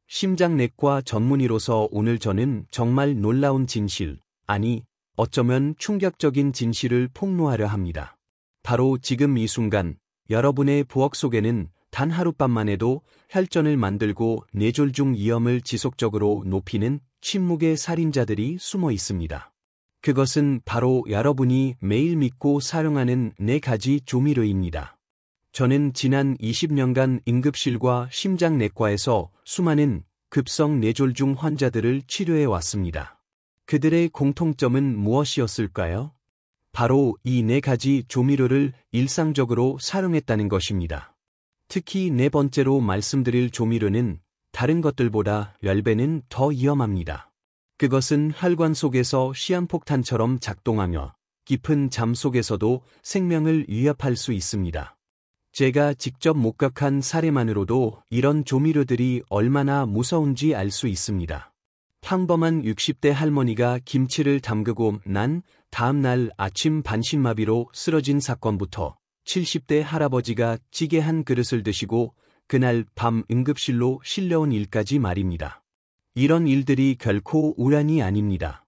심장내과 전문의로서 오늘 저는 정말 놀라운 진실, 아니, 어쩌면 충격적인 진실을 폭로하려 합니다. 바로 지금 이 순간, 여러분의 부엌 속에는 단 하룻밤만 해도 혈전을 만들고 뇌졸중 위험을 지속적으로 높이는 침묵의 살인자들이 숨어 있습니다. 그것은 바로 여러분이 매일 믿고 사용하는 4가지 조미료입니다. 저는 지난 20년간 응급실과 심장내과에서 수많은 급성 뇌졸중 환자들을 치료해 왔습니다. 그들의 공통점은 무엇이었을까요? 바로 이 4가지 조미료를 일상적으로 사용했다는 것입니다. 특히 4번째로 말씀드릴 조미료는 다른 것들보다 10배는 더 위험합니다. 그것은 혈관 속에서 시한폭탄처럼 작동하며 깊은 잠 속에서도 생명을 위협할 수 있습니다. 제가 직접 목격한 사례만으로도 이런 조미료들이 얼마나 무서운지 알 수 있습니다. 평범한 60대 할머니가 김치를 담그고 난 다음 날 아침 반신마비로 쓰러진 사건부터 70대 할아버지가 찌개 한 그릇을 드시고 그날 밤 응급실로 실려온 일까지 말입니다. 이런 일들이 결코 우연이 아닙니다.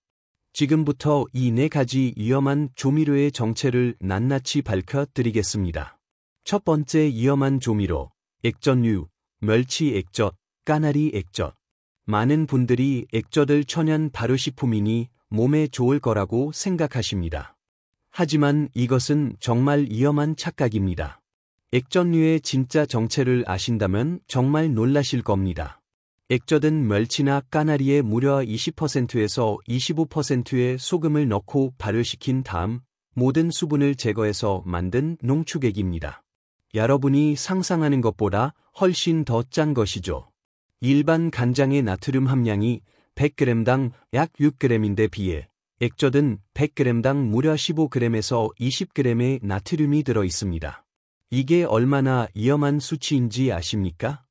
지금부터 이 4가지 위험한 조미료의 정체를 낱낱이 밝혀드리겠습니다. 첫 번째 위험한 조미료, 액젓류, 멸치 액젓, 까나리 액젓. 많은 분들이 액젓을 천연 발효식품이니 몸에 좋을 거라고 생각하십니다. 하지만 이것은 정말 위험한 착각입니다. 액젓류의 진짜 정체를 아신다면 정말 놀라실 겁니다. 액젓은 멸치나 까나리에 무려 20%에서 25%의 소금을 넣고 발효시킨 다음 모든 수분을 제거해서 만든 농축액입니다. 여러분이 상상하는 것보다 훨씬 더 짠 것이죠. 일반 간장의 나트륨 함량이 100g당 약 6g인데 비해 액젓은 100g당 무려 15g에서 20g의 나트륨이 들어 있습니다. 이게 얼마나 위험한 수치인지 아십니까?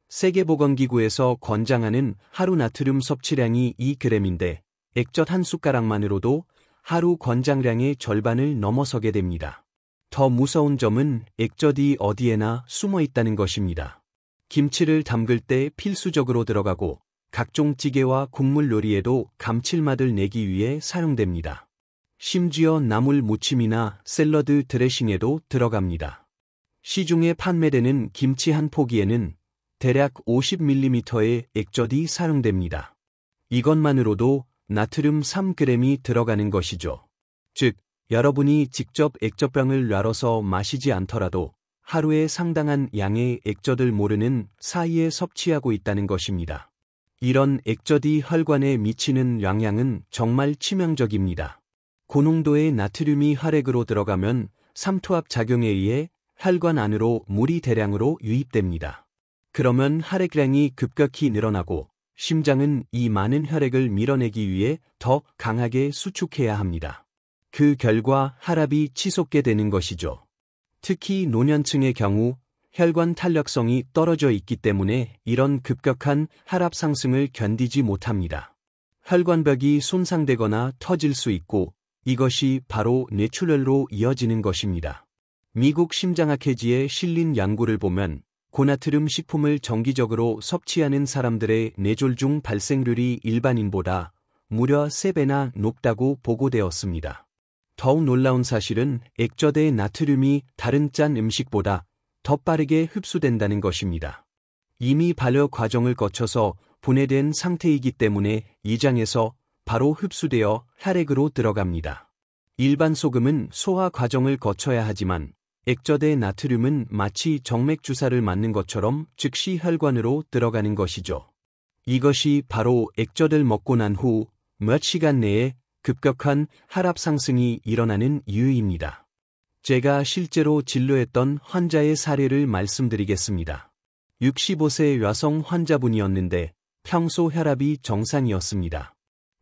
세계보건기구에서 권장하는 하루 나트륨 섭취량이 2g인데 액젓 한 숟가락만으로도 하루 권장량의 절반을 넘어서게 됩니다. 더 무서운 점은 액젓이 어디에나 숨어 있다는 것입니다. 김치를 담글 때 필수적으로 들어가고 각종 찌개와 국물 요리에도 감칠맛을 내기 위해 사용됩니다. 심지어 나물 무침이나 샐러드 드레싱에도 들어갑니다. 시중에 판매되는 김치 한 포기에는 대략 50ml의 액젓이 사용됩니다. 이것만으로도 나트륨 3g이 들어가는 것이죠. 즉, 여러분이 직접 액젓병을 놔뤄서 마시지 않더라도 하루에 상당한 양의 액젓을 모르는 사이에 섭취하고 있다는 것입니다. 이런 액젓이 혈관에 미치는 영향은 정말 치명적입니다. 고농도의 나트륨이 혈액으로 들어가면 삼투압 작용에 의해 혈관 안으로 물이 대량으로 유입됩니다. 그러면 혈액량이 급격히 늘어나고 심장은 이 많은 혈액을 밀어내기 위해 더 강하게 수축해야 합니다. 그 결과 혈압이 치솟게 되는 것이죠. 특히 노년층의 경우 혈관 탄력성이 떨어져 있기 때문에 이런 급격한 혈압 상승을 견디지 못합니다. 혈관벽이 손상되거나 터질 수 있고 이것이 바로 뇌출혈로 이어지는 것입니다. 미국 심장학회지에 실린 연구를 보면 고나트륨 식품을 정기적으로 섭취하는 사람들의 뇌졸중 발생률이 일반인보다 무려 3배나 높다고 보고되었습니다. 더욱 놀라운 사실은 액젓의 나트륨이 다른 짠 음식보다 더 빠르게 흡수된다는 것입니다. 이미 발효 과정을 거쳐서 분해된 상태이기 때문에 위장에서 바로 흡수되어 혈액으로 들어갑니다. 일반 소금은 소화 과정을 거쳐야 하지만 액젓의 나트륨은 마치 정맥 주사를 맞는 것처럼 즉시 혈관으로 들어가는 것이죠. 이것이 바로 액젓을 먹고 난 후 몇 시간 내에 급격한 혈압 상승이 일어나는 이유입니다. 제가 실제로 진료했던 환자의 사례를 말씀드리겠습니다. 65세 여성 환자분이었는데 평소 혈압이 정상이었습니다.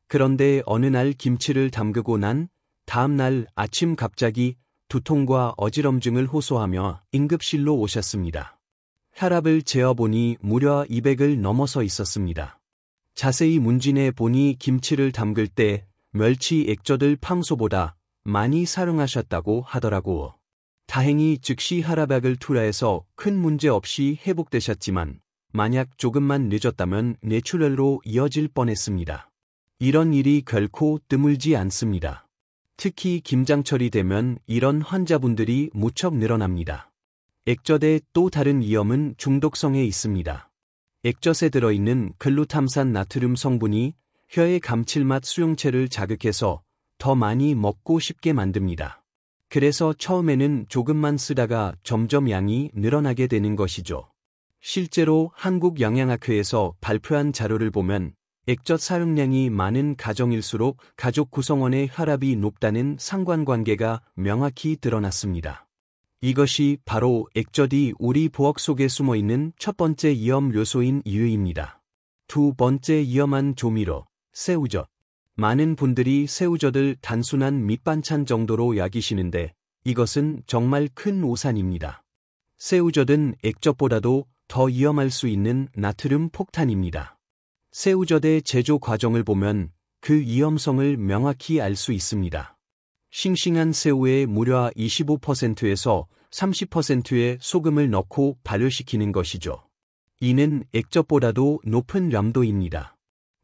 그런데 어느 날 김치를 담그고 난 다음 날 아침 갑자기 두통과 어지럼증을 호소하며 응급실로 오셨습니다. 혈압을 재어보니 무려 200을 넘어서 있었습니다. 자세히 문진해 보니 김치를 담글 때 멸치 액젓을 평소보다 많이 사용하셨다고 하더라고. 다행히 즉시 혈압약을 투여해서 큰 문제 없이 회복되셨지만 만약 조금만 늦었다면 뇌출혈로 이어질 뻔했습니다. 이런 일이 결코 드물지 않습니다. 특히 김장철이 되면 이런 환자분들이 무척 늘어납니다. 액젓의 또 다른 위험은 중독성에 있습니다. 액젓에 들어있는 글루탐산 나트륨 성분이 혀의 감칠맛 수용체를 자극해서 더 많이 먹고 싶게 만듭니다. 그래서 처음에는 조금만 쓰다가 점점 양이 늘어나게 되는 것이죠. 실제로 한국영양학회에서 발표한 자료를 보면 액젓 사용량이 많은 가정일수록 가족 구성원의 혈압이 높다는 상관관계가 명확히 드러났습니다. 이것이 바로 액젓이 우리 부엌 속에 숨어있는 첫 번째 위험 요소인 이유입니다. 두 번째 위험한 조미료, 새우젓. 많은 분들이 새우젓을 단순한 밑반찬 정도로 여기시는데 이것은 정말 큰 오산입니다. 새우젓은 액젓보다도 더 위험할 수 있는 나트륨 폭탄입니다. 새우젓의 제조 과정을 보면 그 위험성을 명확히 알 수 있습니다. 싱싱한 새우에 무려 25%에서 30%의 소금을 넣고 발효시키는 것이죠. 이는 액젓보다도 높은 염도입니다.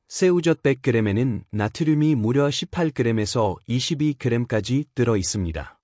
새우젓 100g에는 나트륨이 무려 18g에서 22g까지 들어 있습니다.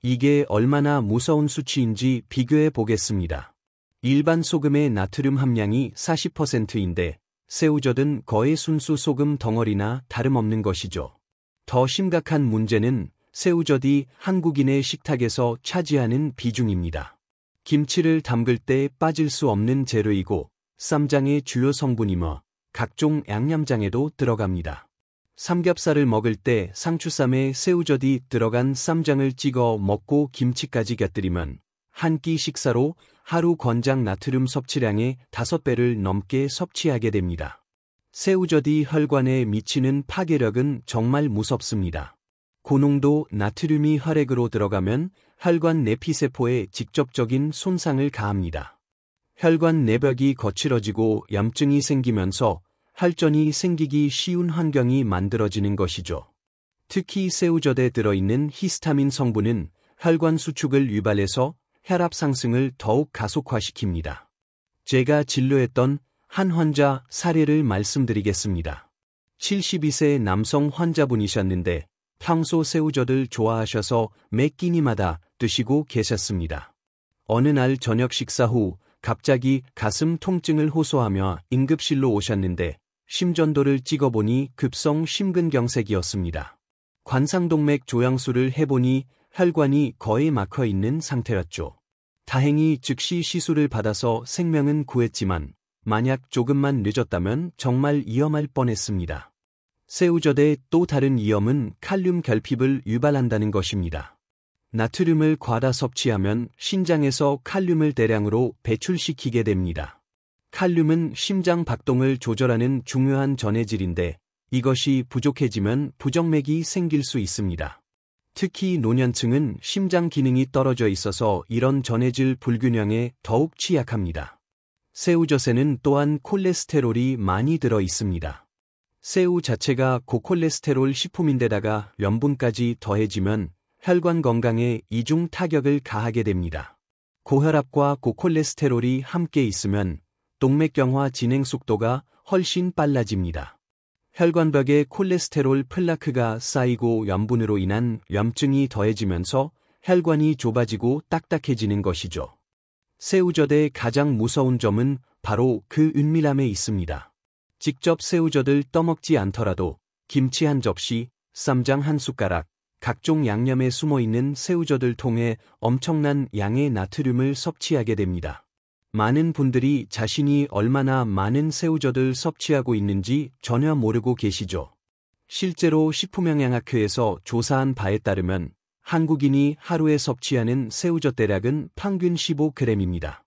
이게 얼마나 무서운 수치인지 비교해 보겠습니다. 일반 소금의 나트륨 함량이 40%인데 새우젓은 거의 순수 소금 덩어리나 다름없는 것이죠. 더 심각한 문제는 새우젓이 한국인의 식탁에서 차지하는 비중입니다. 김치를 담글 때 빠질 수 없는 재료이고 쌈장의 주요 성분이며 각종 양념장에도 들어갑니다. 삼겹살을 먹을 때 상추쌈에 새우젓이 들어간 쌈장을 찍어 먹고 김치까지 곁들이면 한 끼 식사로 하루 권장 나트륨 섭취량의 5배를 넘게 섭취하게 됩니다. 새우젓이 혈관에 미치는 파괴력은 정말 무섭습니다. 고농도 나트륨이 혈액으로 들어가면 혈관 내피세포에 직접적인 손상을 가합니다. 혈관 내벽이 거칠어지고 염증이 생기면서 혈전이 생기기 쉬운 환경이 만들어지는 것이죠. 특히 새우젓에 들어있는 히스타민 성분은 혈관 수축을 유발해서 혈압 상승을 더욱 가속화시킵니다. 제가 진료했던 한 환자 사례를 말씀드리겠습니다. 72세 남성 환자분이셨는데 평소 새우젓을 좋아하셔서 매 끼니마다 드시고 계셨습니다. 어느 날 저녁 식사 후 갑자기 가슴 통증을 호소하며 응급실로 오셨는데 심전도를 찍어보니 급성 심근경색이었습니다. 관상동맥 조영술을 해보니 혈관이 거의 막혀 있는 상태였죠. 다행히 즉시 시술을 받아서 생명은 구했지만 만약 조금만 늦었다면 정말 위험할 뻔했습니다. 새우젓의 또 다른 위험은 칼륨 결핍을 유발한다는 것입니다. 나트륨을 과다 섭취하면 신장에서 칼륨을 대량으로 배출시키게 됩니다. 칼륨은 심장 박동을 조절하는 중요한 전해질인데 이것이 부족해지면 부정맥이 생길 수 있습니다. 특히 노년층은 심장 기능이 떨어져 있어서 이런 전해질 불균형에 더욱 취약합니다. 새우젓에는 또한 콜레스테롤이 많이 들어 있습니다. 새우 자체가 고콜레스테롤 식품인데다가 염분까지 더해지면 혈관 건강에 이중 타격을 가하게 됩니다. 고혈압과 고콜레스테롤이 함께 있으면 동맥경화 진행 속도가 훨씬 빨라집니다. 혈관벽에 콜레스테롤 플라크가 쌓이고 염분으로 인한 염증이 더해지면서 혈관이 좁아지고 딱딱해지는 것이죠. 새우젓의 가장 무서운 점은 바로 그 은밀함에 있습니다. 직접 새우젓을 떠먹지 않더라도 김치 한 접시, 쌈장 한 숟가락, 각종 양념에 숨어있는 새우젓을 통해 엄청난 양의 나트륨을 섭취하게 됩니다. 많은 분들이 자신이 얼마나 많은 새우젓을 섭취하고 있는지 전혀 모르고 계시죠. 실제로 식품영양학회에서 조사한 바에 따르면 한국인이 하루에 섭취하는 새우젓 대략은 평균 15g입니다.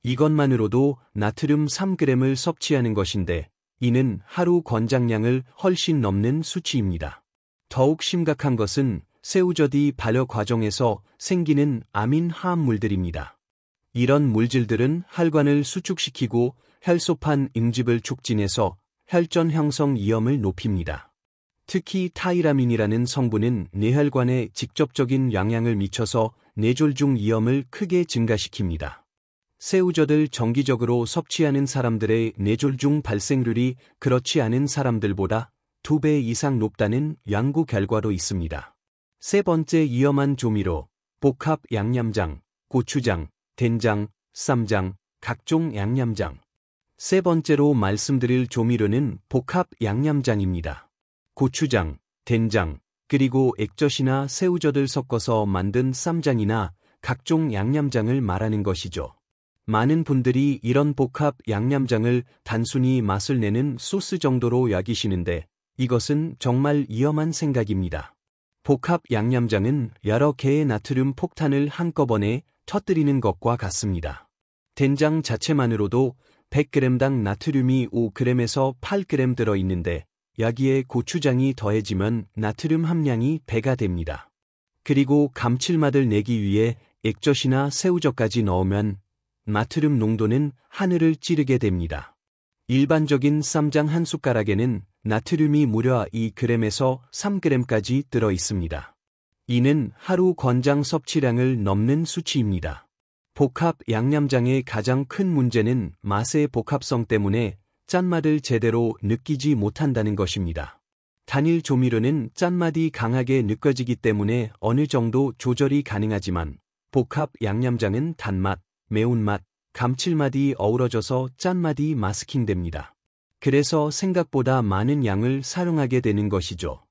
이것만으로도 나트륨 3g을 섭취하는 것인데 이는 하루 권장량을 훨씬 넘는 수치입니다. 더욱 심각한 것은 새우젓이 발효 과정에서 생기는 아민 화합물들입니다. 이런 물질들은 혈관을 수축시키고 혈소판 응집을 촉진해서 혈전 형성 위험을 높입니다. 특히 타이라민이라는 성분은 뇌혈관에 직접적인 영향을 미쳐서 뇌졸중 위험을 크게 증가시킵니다. 새우젓을 정기적으로 섭취하는 사람들의 뇌졸중 발생률이 그렇지 않은 사람들보다 2배 이상 높다는 연구 결과도 있습니다. 세 번째 위험한 조미료, 복합 양념장, 고추장, 된장, 쌈장, 각종 양념장. 세 번째로 말씀드릴 조미료는 복합 양념장입니다. 고추장, 된장, 그리고 액젓이나 새우젓을 섞어서 만든 쌈장이나 각종 양념장을 말하는 것이죠. 많은 분들이 이런 복합 양념장을 단순히 맛을 내는 소스 정도로 여기시는데 이것은 정말 위험한 생각입니다. 복합 양념장은 여러 개의 나트륨 폭탄을 한꺼번에 터뜨리는 것과 같습니다. 된장 자체만으로도 100g당 나트륨이 5g에서 8g 들어있는데 여기에 고추장이 더해지면 나트륨 함량이 배가 됩니다. 그리고 감칠맛을 내기 위해 액젓이나 새우젓까지 넣으면 나트륨 농도는 하늘을 찌르게 됩니다. 일반적인 쌈장 한 숟가락에는 나트륨이 무려 2g에서 3g까지 들어 있습니다. 이는 하루 권장 섭취량을 넘는 수치입니다. 복합 양념장의 가장 큰 문제는 맛의 복합성 때문에 짠맛을 제대로 느끼지 못한다는 것입니다. 단일 조미료는 짠맛이 강하게 느껴지기 때문에 어느 정도 조절이 가능하지만 복합 양념장은 단맛, 매운맛, 감칠맛이 어우러져서 짠맛이 마스킹됩니다. 그래서 생각보다 많은 양을 사용하게 되는 것이죠.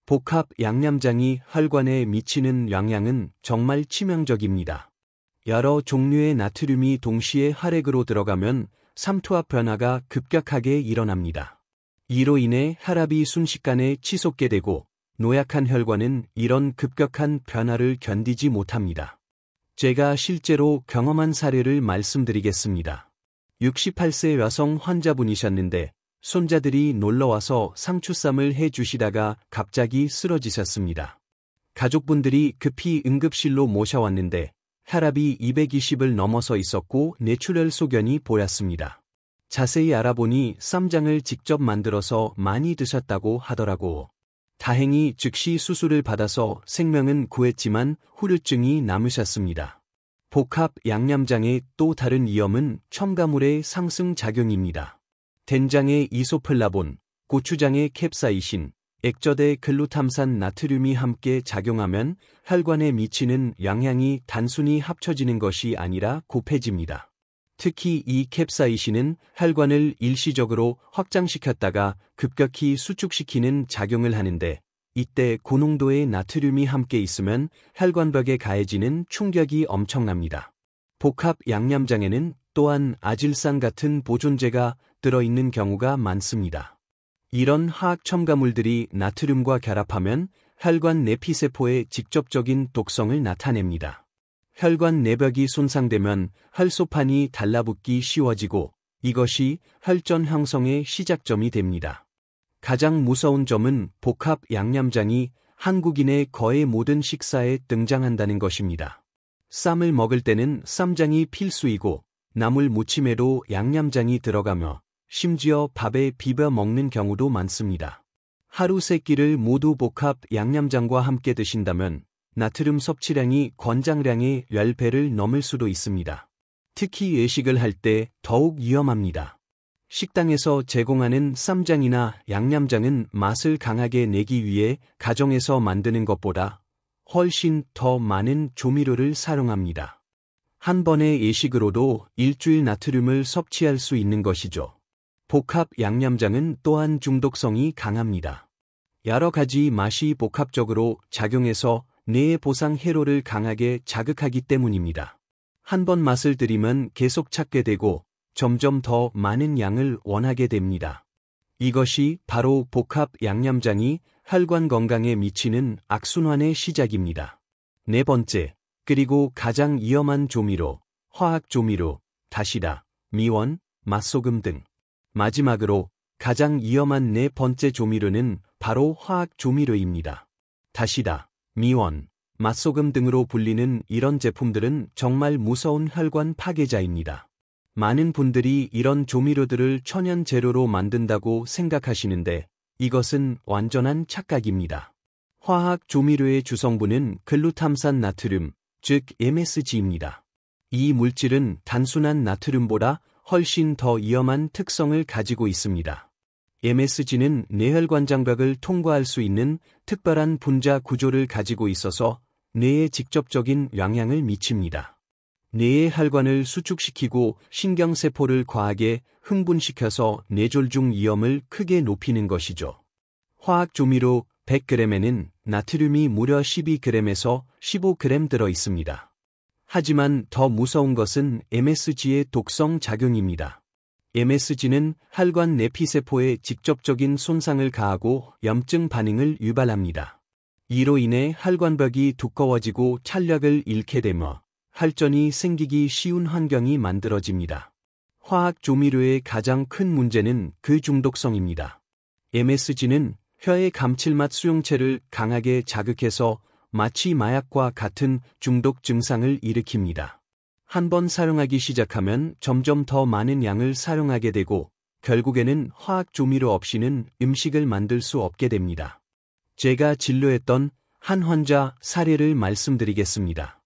복합 양념장이 혈관에 미치는 영향은 정말 치명적입니다. 여러 종류의 나트륨이 동시에 혈액으로 들어가면 삼투압 변화가 급격하게 일어납니다. 이로 인해 혈압이 순식간에 치솟게 되고 노약한 혈관은 이런 급격한 변화를 견디지 못합니다. 제가 실제로 경험한 사례를 말씀드리겠습니다. 68세 여성 환자분이셨는데 손자들이 놀러와서 상추쌈을 해주시다가 갑자기 쓰러지셨습니다. 가족분들이 급히 응급실로 모셔왔는데 혈압이 220을 넘어서 있었고 뇌출혈 소견이 보였습니다. 자세히 알아보니 쌈장을 직접 만들어서 많이 드셨다고 하더라고. 다행히 즉시 수술을 받아서 생명은 구했지만 후유증이 남으셨습니다. 복합 양념장의 또 다른 위험은 첨가물의 상승 작용입니다. 된장의 이소플라본, 고추장의 캡사이신, 액젓의 글루탐산 나트륨이 함께 작용하면 혈관에 미치는 영향이 단순히 합쳐지는 것이 아니라 곱해집니다. 특히 이 캡사이신은 혈관을 일시적으로 확장시켰다가 급격히 수축시키는 작용을 하는데 이때 고농도의 나트륨이 함께 있으면 혈관벽에 가해지는 충격이 엄청납니다. 복합 양념장에는 또한 아질산 같은 보존제가 들어있는 경우가 많습니다. 이런 화학 첨가물들이 나트륨과 결합하면 혈관 내피세포에 직접적인 독성을 나타냅니다. 혈관 내벽이 손상되면 혈소판이 달라붙기 쉬워지고 이것이 혈전 형성의 시작점이 됩니다. 가장 무서운 점은 복합 양념장이 한국인의 거의 모든 식사에 등장한다는 것입니다. 쌈을 먹을 때는 쌈장이 필수이고 나물 무침에도 양념장이 들어가며 심지어 밥에 비벼 먹는 경우도 많습니다. 하루 3끼를 모두 복합 양념장과 함께 드신다면 나트륨 섭취량이 권장량의 10배를 넘을 수도 있습니다. 특히 외식을 할 때 더욱 위험합니다. 식당에서 제공하는 쌈장이나 양념장은 맛을 강하게 내기 위해 가정에서 만드는 것보다 훨씬 더 많은 조미료를 사용합니다. 한 번의 외식으로도 일주일 나트륨을 섭취할 수 있는 것이죠. 복합 양념장은 또한 중독성이 강합니다. 여러 가지 맛이 복합적으로 작용해서 뇌의 보상 회로를 강하게 자극하기 때문입니다. 한 번 맛을 들이면 계속 찾게 되고 점점 더 많은 양을 원하게 됩니다. 이것이 바로 복합 양념장이 혈관 건강에 미치는 악순환의 시작입니다. 네 번째, 그리고 가장 위험한 조미료, 화학 조미료, 다시다, 미원, 맛소금 등. 마지막으로 가장 위험한 네 번째 조미료는 바로 화학 조미료입니다. 다시다, 미원, 맛소금 등으로 불리는 이런 제품들은 정말 무서운 혈관 파괴자입니다. 많은 분들이 이런 조미료들을 천연 재료로 만든다고 생각하시는데 이것은 완전한 착각입니다. 화학 조미료의 주성분은 글루탐산 나트륨, 즉 MSG입니다. 이 물질은 단순한 나트륨보다 훨씬 더 위험한 특성을 가지고 있습니다. MSG는 뇌혈관 장벽을 통과할 수 있는 특별한 분자 구조를 가지고 있어서 뇌에 직접적인 영향을 미칩니다. 뇌의 혈관을 수축시키고 신경세포를 과하게 흥분시켜서 뇌졸중 위험을 크게 높이는 것이죠. 화학조미료 100g에는 나트륨이 무려 12g에서 15g 들어 있습니다. 하지만 더 무서운 것은 MSG의 독성 작용입니다. MSG는 혈관 내피세포에 직접적인 손상을 가하고 염증 반응을 유발합니다. 이로 인해 혈관벽이 두꺼워지고 탄력을 잃게 되며 혈전이 생기기 쉬운 환경이 만들어집니다. 화학 조미료의 가장 큰 문제는 그 중독성입니다. MSG는 혀의 감칠맛 수용체를 강하게 자극해서 마치 마약과 같은 중독 증상을 일으킵니다. 한번 사용하기 시작하면 점점 더 많은 양을 사용하게 되고 결국에는 화학 조미료 없이는 음식을 만들 수 없게 됩니다. 제가 진료했던 한 환자 사례를 말씀드리겠습니다.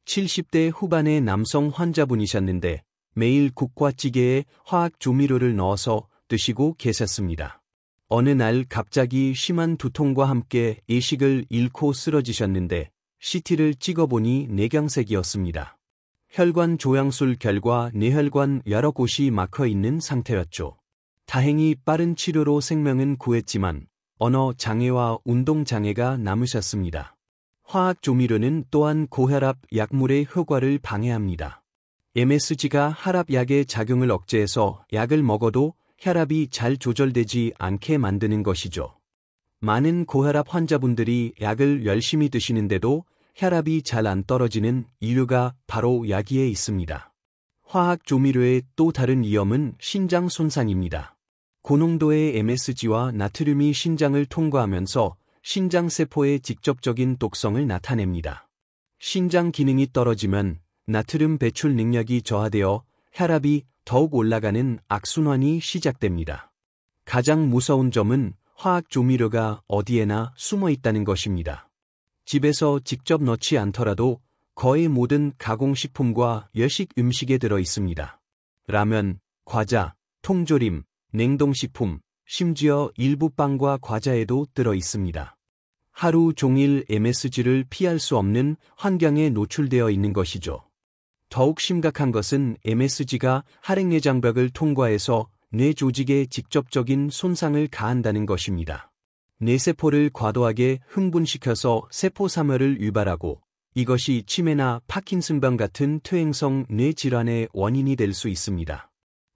70대 후반의 남성 환자분이셨는데 매일 국과 찌개에 화학 조미료를 넣어서 드시고 계셨습니다. 어느 날 갑자기 심한 두통과 함께 의식을 잃고 쓰러지셨는데 CT를 찍어보니 뇌경색이었습니다. 혈관 조향술 결과 뇌혈관 여러 곳이 막혀 있는 상태였죠. 다행히 빠른 치료로 생명은 구했지만 언어 장애와 운동 장애가 남으셨습니다. 화학 조미료는 또한 고혈압 약물의 효과를 방해합니다. MSG가 혈압약의 작용을 억제해서 약을 먹어도 혈압이 잘 조절되지 않게 만드는 것이죠. 많은 고혈압 환자분들이 약을 열심히 드시는데도 혈압이 잘 안 떨어지는 이유가 바로 여기에 있습니다. 화학 조미료의 또 다른 위험은 신장 손상입니다. 고농도의 MSG와 나트륨이 신장을 통과하면서 신장세포에 직접적인 독성을 나타냅니다. 신장 기능이 떨어지면 나트륨 배출 능력이 저하되어 혈압이 더욱 올라가는 악순환이 시작됩니다. 가장 무서운 점은 화학 조미료가 어디에나 숨어 있다는 것입니다. 집에서 직접 넣지 않더라도 거의 모든 가공식품과 여식 음식에 들어 있습니다. 라면, 과자, 통조림, 냉동식품, 심지어 일부 빵과 과자에도 들어 있습니다. 하루 종일 MSG를 피할 수 없는 환경에 노출되어 있는 것이죠. 더욱 심각한 것은 MSG가 혈액 장벽을 통과해서 뇌 조직에 직접적인 손상을 가한다는 것입니다. 뇌세포를 과도하게 흥분시켜서 세포사멸을 유발하고 이것이 치매나 파킨슨병 같은 퇴행성 뇌질환의 원인이 될 수 있습니다.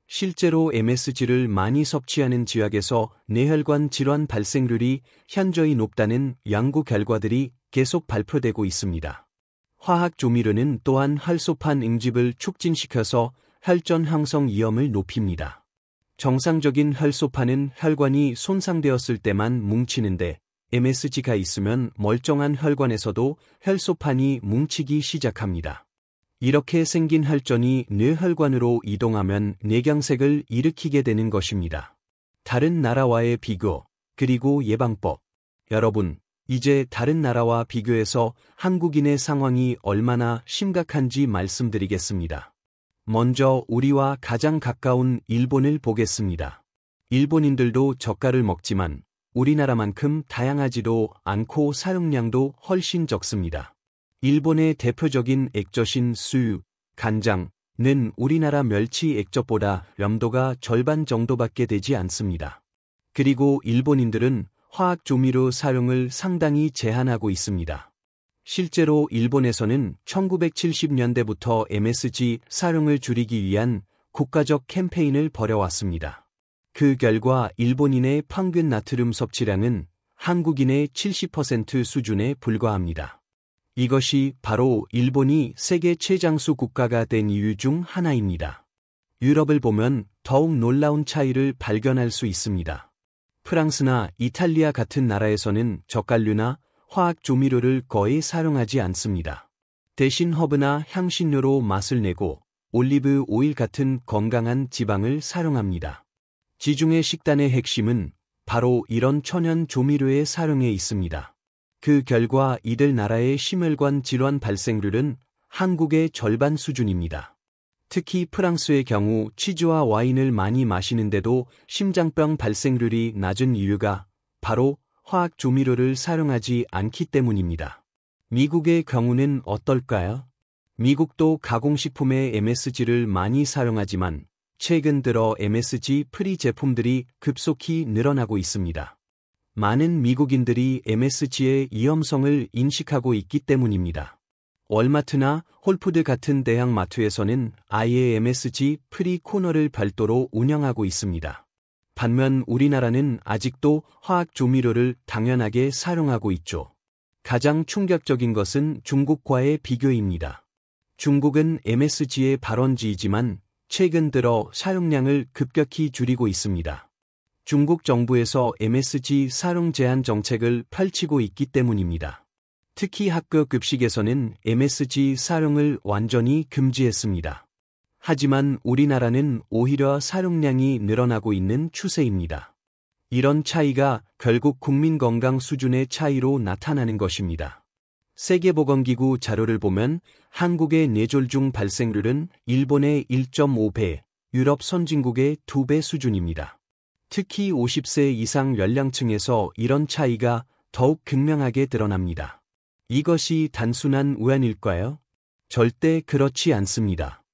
실제로 MSG를 많이 섭취하는 지역에서 뇌혈관 질환 발생률이 현저히 높다는 연구 결과들이 계속 발표되고 있습니다. 화학 조미료는 또한 혈소판 응집을 촉진시켜서 혈전 형성 위험을 높입니다. 정상적인 혈소판은 혈관이 손상되었을 때만 뭉치는데 MSG가 있으면 멀쩡한 혈관에서도 혈소판이 뭉치기 시작합니다. 이렇게 생긴 혈전이 뇌혈관으로 이동하면 뇌경색을 일으키게 되는 것입니다. 다른 나라와의 비교, 그리고 예방법. 여러분, 이제 다른 나라와 비교해서 한국인의 상황이 얼마나 심각한지 말씀드리겠습니다. 먼저 우리와 가장 가까운 일본을 보겠습니다. 일본인들도 젓갈을 먹지만 우리나라만큼 다양하지도 않고 사용량도 훨씬 적습니다. 일본의 대표적인 액젓인 수유, 간장는 우리나라 멸치 액젓보다 염도가 절반 정도밖에 되지 않습니다. 그리고 일본인들은 화학 조미료 사용을 상당히 제한하고 있습니다. 실제로 일본에서는 1970년대부터 MSG 사용을 줄이기 위한 국가적 캠페인을 벌여왔습니다. 그 결과 일본인의 평균 나트륨 섭취량은 한국인의 70% 수준에 불과합니다. 이것이 바로 일본이 세계 최장수 국가가 된 이유 중 하나입니다. 유럽을 보면 더욱 놀라운 차이를 발견할 수 있습니다. 프랑스나 이탈리아 같은 나라에서는 젓갈류나 화학 조미료를 거의 사용하지 않습니다. 대신 허브나 향신료로 맛을 내고 올리브 오일 같은 건강한 지방을 사용합니다. 지중해 식단의 핵심은 바로 이런 천연 조미료의 사용에 있습니다. 그 결과 이들 나라의 심혈관 질환 발생률은 한국의 절반 수준입니다. 특히 프랑스의 경우 치즈와 와인을 많이 마시는데도 심장병 발생률이 낮은 이유가 바로 화학 조미료를 사용하지 않기 때문입니다. 미국의 경우는 어떨까요? 미국도 가공식품에 MSG를 많이 사용하지만 최근 들어 MSG 프리 제품들이 급속히 늘어나고 있습니다. 많은 미국인들이 MSG의 위험성을 인식하고 있기 때문입니다. 월마트나 홀푸드 같은 대형마트에서는 아예 MSG 프리 코너를 별도로 운영하고 있습니다. 반면 우리나라는 아직도 화학 조미료를 당연하게 사용하고 있죠. 가장 충격적인 것은 중국과의 비교입니다. 중국은 MSG의 발원지이지만 최근 들어 사용량을 급격히 줄이고 있습니다. 중국 정부에서 MSG 사용 제한 정책을 펼치고 있기 때문입니다. 특히 학교 급식에서는 MSG 사용을 완전히 금지했습니다. 하지만 우리나라는 오히려 사용량이 늘어나고 있는 추세입니다. 이런 차이가 결국 국민 건강 수준의 차이로 나타나는 것입니다. 세계보건기구 자료를 보면 한국의 뇌졸중 발생률은 일본의 1.5배, 유럽 선진국의 2배 수준입니다. 특히 50세 이상 연령층에서 이런 차이가 더욱 극명하게 드러납니다. 이것이 단순한 우연일까요? 절대 그렇지 않습니다.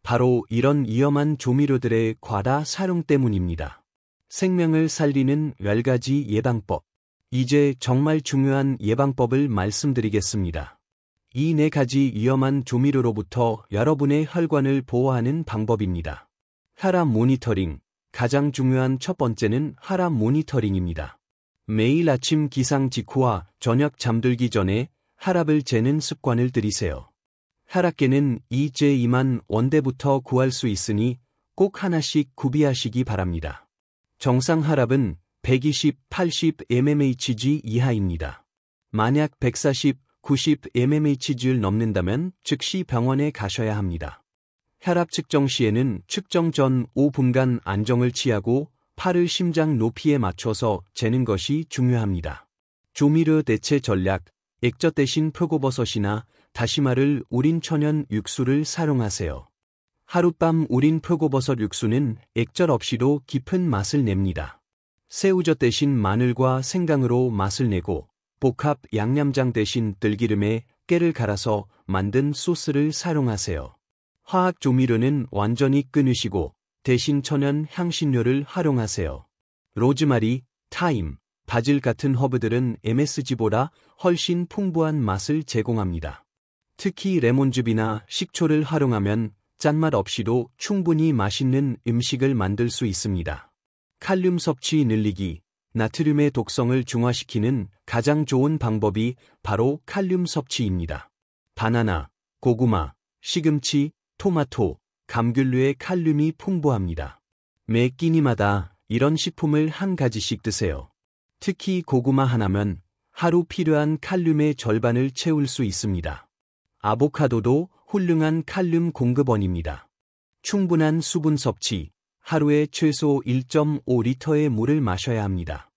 바로 이런 위험한 조미료들의 과다 사용 때문입니다. 생명을 살리는 10가지 예방법. 이제 정말 중요한 예방법을 말씀드리겠습니다. 이 4가지 위험한 조미료로부터 여러분의 혈관을 보호하는 방법입니다. 혈압 모니터링. 가장 중요한 첫 번째는 혈압 모니터링입니다. 매일 아침 기상 직후와 저녁 잠들기 전에 혈압을 재는 습관을 들이세요. 혈압계는 EJ2만 원대부터 구할 수 있으니 꼭 하나씩 구비하시기 바랍니다. 정상 혈압은 120, 80 mmHg 이하입니다. 만약 140, 90 mmHg를 넘는다면 즉시 병원에 가셔야 합니다. 혈압 측정 시에는 측정 전 5분간 안정을 취하고 팔을 심장 높이에 맞춰서 재는 것이 중요합니다. 조미료 대체 전략, 액젓 대신 표고버섯이나 다시마를 우린 천연 육수를 사용하세요. 하룻밤 우린 표고버섯 육수는 액젓 없이도 깊은 맛을 냅니다. 새우젓 대신 마늘과 생강으로 맛을 내고 복합 양념장 대신 들기름에 깨를 갈아서 만든 소스를 사용하세요. 화학 조미료는 완전히 끊으시고 대신 천연 향신료를 활용하세요. 로즈마리, 타임, 바질 같은 허브들은 MSG보다 훨씬 풍부한 맛을 제공합니다. 특히 레몬즙이나 식초를 활용하면 짠맛 없이도 충분히 맛있는 음식을 만들 수 있습니다. 칼륨 섭취 늘리기. 나트륨의 독성을 중화시키는 가장 좋은 방법이 바로 칼륨 섭취입니다. 바나나, 고구마, 시금치, 토마토, 감귤류의 칼륨이 풍부합니다. 매 끼니마다 이런 식품을 한 가지씩 드세요. 특히 고구마 하나면 하루 필요한 칼륨의 절반을 채울 수 있습니다. 아보카도도 훌륭한 칼륨 공급원입니다. 충분한 수분 섭취. 하루에 최소 1.5리터의 물을 마셔야 합니다.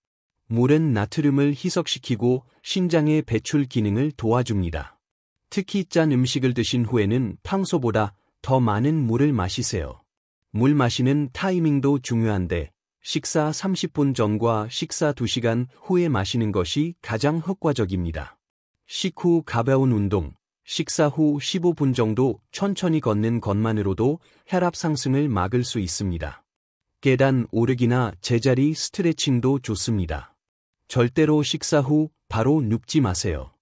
물은 나트륨을 희석시키고 신장의 배출 기능을 도와줍니다. 특히 짠 음식을 드신 후에는 평소보다 더 많은 물을 마시세요. 물 마시는 타이밍도 중요한데 식사 30분 전과 식사 2시간 후에 마시는 것이 가장 효과적입니다. 식후 가벼운 운동, 식사 후 15분 정도 천천히 걷는 것만으로도 혈압 상승을 막을 수 있습니다. 계단 오르기나 제자리 스트레칭도 좋습니다. 절대로 식사 후 바로 눕지 마세요.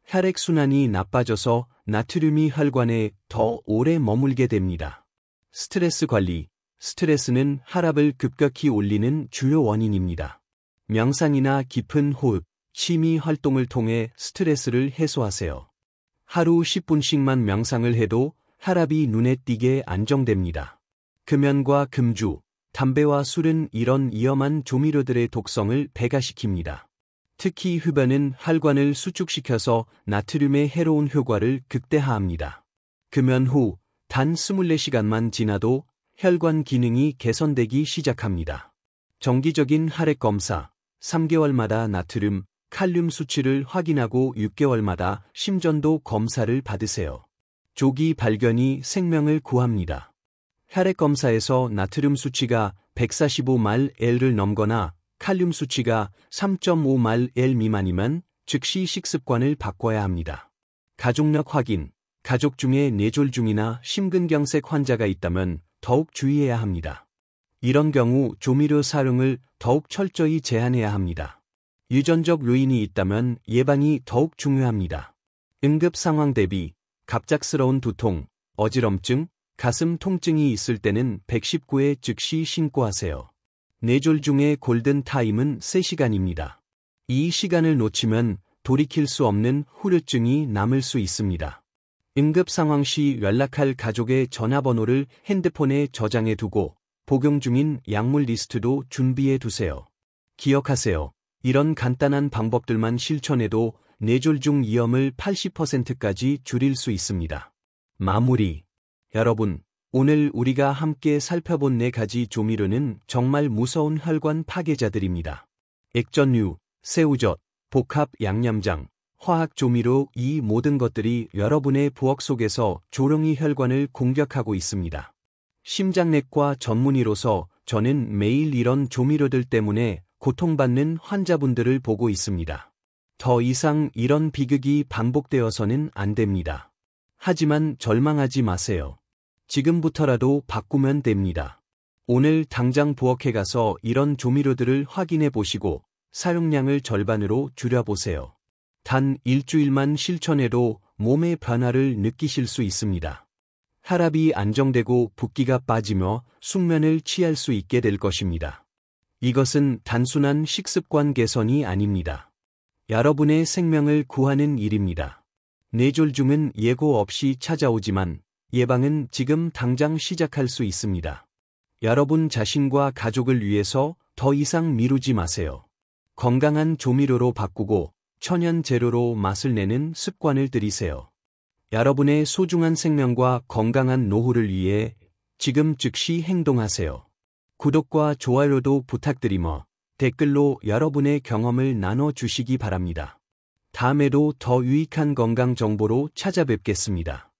혈액순환이 나빠져서 나트륨이 혈관에 더 오래 머물게 됩니다. 스트레스 관리. 스트레스는 혈압을 급격히 올리는 주요 원인입니다. 명상이나 깊은 호흡, 취미 활동을 통해 스트레스를 해소하세요. 하루 10분씩만 명상을 해도 혈압이 눈에 띄게 안정됩니다. 금연과 금주, 담배와 술은 이런 위험한 조미료들의 독성을 배가시킵니다. 특히 흡연은 혈관을 수축시켜서 나트륨의 해로운 효과를 극대화합니다. 금연 후 단 24시간만 지나도 혈관 기능이 개선되기 시작합니다. 정기적인 혈액 검사, 3개월마다 나트륨, 칼륨 수치를 확인하고 6개월마다 심전도 검사를 받으세요. 조기 발견이 생명을 구합니다. 혈액 검사에서 나트륨 수치가 145mg를 넘거나 칼륨 수치가 3.5mg 미만이면 즉시 식습관을 바꿔야 합니다. 가족력 확인. 가족 중에 뇌졸중이나 심근경색 환자가 있다면 더욱 주의해야 합니다. 이런 경우 조미료 사용을 더욱 철저히 제한해야 합니다. 유전적 요인이 있다면 예방이 더욱 중요합니다. 응급 상황 대비, 갑작스러운 두통, 어지럼증, 가슴 통증이 있을 때는 119에 즉시 신고하세요. 뇌졸중의 골든 타임은 3시간입니다. 이 시간을 놓치면 돌이킬 수 없는 후유증이 남을 수 있습니다. 응급 상황 시 연락할 가족의 전화번호를 핸드폰에 저장해 두고 복용 중인 약물 리스트도 준비해 두세요. 기억하세요. 이런 간단한 방법들만 실천해도 뇌졸중 위험을 80%까지 줄일 수 있습니다. 마무리. 여러분, 오늘 우리가 함께 살펴본 4가지 조미료는 정말 무서운 혈관 파괴자들입니다. 액젓류, 새우젓, 복합 양념장, 화학 조미료, 이 모든 것들이 여러분의 부엌 속에서 조용히 혈관을 공격하고 있습니다. 심장내과 전문의로서 저는 매일 이런 조미료들 때문에 고통받는 환자분들을 보고 있습니다. 더 이상 이런 비극이 반복되어서는 안 됩니다. 하지만 절망하지 마세요. 지금부터라도 바꾸면 됩니다. 오늘 당장 부엌에 가서 이런 조미료들을 확인해 보시고 사용량을 절반으로 줄여보세요. 단 일주일만 실천해도 몸의 변화를 느끼실 수 있습니다. 혈압이 안정되고 붓기가 빠지며 숙면을 취할 수 있게 될 것입니다. 이것은 단순한 식습관 개선이 아닙니다. 여러분의 생명을 구하는 일입니다. 뇌졸중은 예고 없이 찾아오지만 예방은 지금 당장 시작할 수 있습니다. 여러분 자신과 가족을 위해서 더 이상 미루지 마세요. 건강한 조미료로 바꾸고 천연 재료로 맛을 내는 습관을 들이세요. 여러분의 소중한 생명과 건강한 노후를 위해 지금 즉시 행동하세요. 구독과 좋아요도 부탁드리며 댓글로 여러분의 경험을 나눠주시기 바랍니다. 다음에도 더 유익한 건강 정보로 찾아뵙겠습니다.